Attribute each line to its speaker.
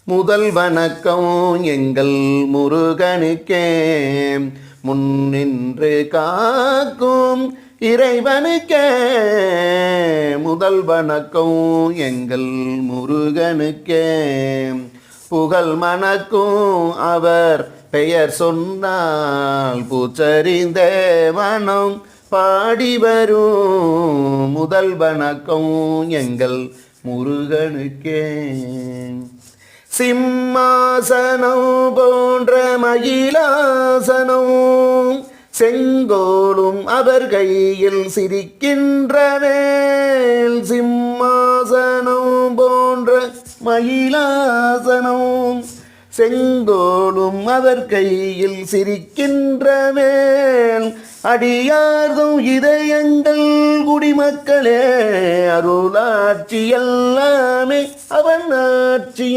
Speaker 1: முதல் வணக்கம் எங்கள் முருகனுக்கே, முன்னின்று காக்கும் இறைவனுக்கே. முதல் வணக்கம் எங்கள் முருகனுக்கே. புகழ் மணக்கும் அவர் பெயர் சொன்னால் பூச்சறிந்த வனம் பாடி வரும். முதல் வணக்கம் எங்கள் முருகனுக்கே. சிம்மாசனம் போன்ற மயிலாசனம், செங்கோலும் அவர் கையில் சிரிக்கின்ற வேல். சிம்மாசனம் போன்ற மயிலாசனம், செங்கோலும் அவர் கையில் சிரிக்கின்ற வேல். அடியார்தும் இதயங்கள் குடிமக்களே, அருளாட்சி எல்லாமே அவன் ஆட்சி.